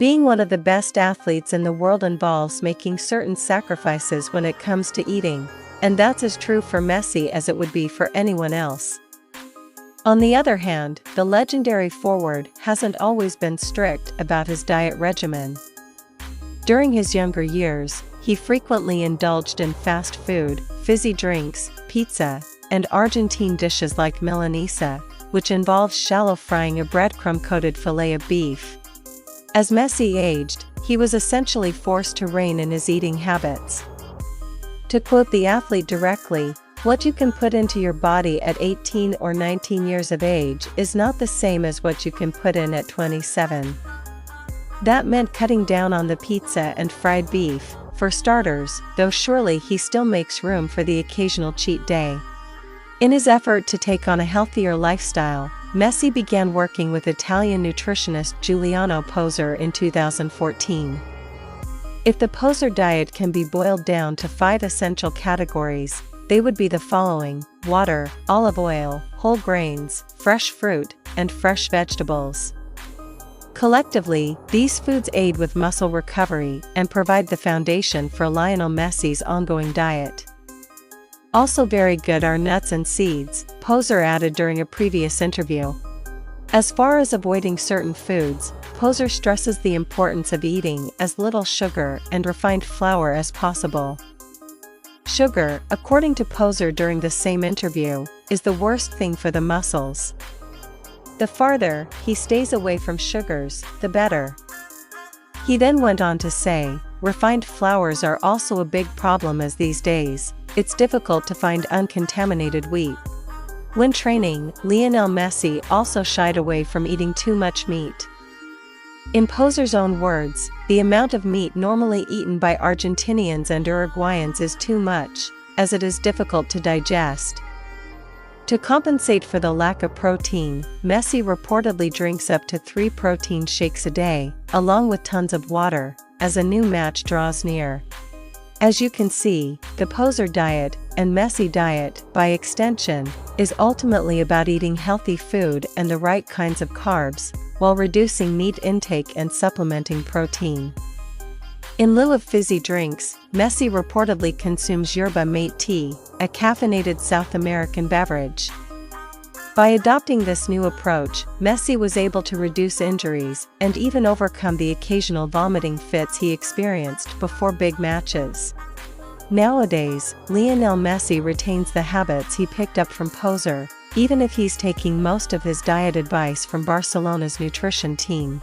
Being one of the best athletes in the world involves making certain sacrifices when it comes to eating, and that's as true for Messi as it would be for anyone else. On the other hand, the legendary forward hasn't always been strict about his diet regimen. During his younger years, he frequently indulged in fast food, fizzy drinks, pizza, and Argentine dishes like milanesa, which involves shallow frying a breadcrumb-coated fillet of beef. As Messi aged, he was essentially forced to rein in his eating habits. To quote the athlete directly, "What you can put into your body at 18 or 19 years of age is not the same as what you can put in at 27. That meant cutting down on the pizza and fried beef, for starters, though surely he still makes room for the occasional cheat day. In his effort to take on a healthier lifestyle, Messi began working with Italian nutritionist Giuliano Poser in 2014. If the Poser diet can be boiled down to 5 essential categories, they would be the following: water, olive oil, whole grains, fresh fruit, and fresh vegetables. Collectively, these foods aid with muscle recovery and provide the foundation for Lionel Messi's ongoing diet. Also very good are nuts and seeds, Poser added during a previous interview. As far as avoiding certain foods, Poser stresses the importance of eating as little sugar and refined flour as possible. Sugar, according to Poser during the same interview, is the worst thing for the muscles. The farther he stays away from sugars, the better. He then went on to say, refined flours are also a big problem as these days, it's difficult to find uncontaminated wheat. When training, Lionel Messi also shied away from eating too much meat. In Poser's own words, the amount of meat normally eaten by Argentinians and Uruguayans is too much, as it is difficult to digest. To compensate for the lack of protein, Messi reportedly drinks up to 3 protein shakes a day, along with tons of water, as a new match draws near. As you can see, the Poser diet, and Messi diet, by extension, is ultimately about eating healthy food and the right kinds of carbs, while reducing meat intake and supplementing protein. In lieu of fizzy drinks, Messi reportedly consumes yerba mate tea, a caffeinated South American beverage. By adopting this new approach, Messi was able to reduce injuries and even overcome the occasional vomiting fits he experienced before big matches. Nowadays, Lionel Messi retains the habits he picked up from Poser, even if he's taking most of his diet advice from Barcelona's nutrition team.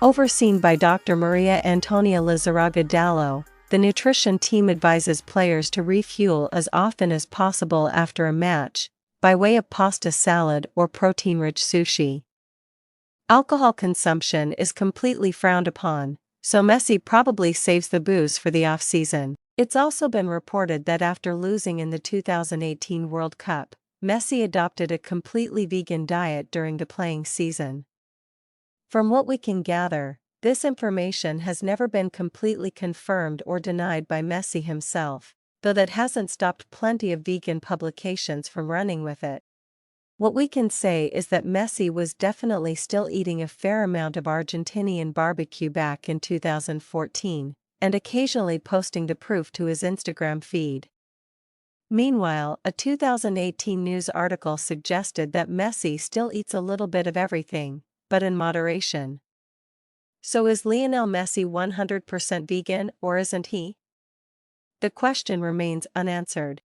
Overseen by Dr. Maria Antonia Lizarraga Dallo, the nutrition team advises players to refuel as often as possible after a match, by way of pasta salad or protein-rich sushi. Alcohol consumption is completely frowned upon, so Messi probably saves the booze for the off-season. It's also been reported that after losing in the 2018 World Cup, Messi adopted a completely vegan diet during the playing season. From what we can gather, this information has never been completely confirmed or denied by Messi himself, though that hasn't stopped plenty of vegan publications from running with it. What we can say is that Messi was definitely still eating a fair amount of Argentinian barbecue back in 2014, and occasionally posting the proof to his Instagram feed. Meanwhile, a 2018 news article suggested that Messi still eats a little bit of everything, but in moderation. So is Lionel Messi 100% vegan, or isn't he? The question remains unanswered.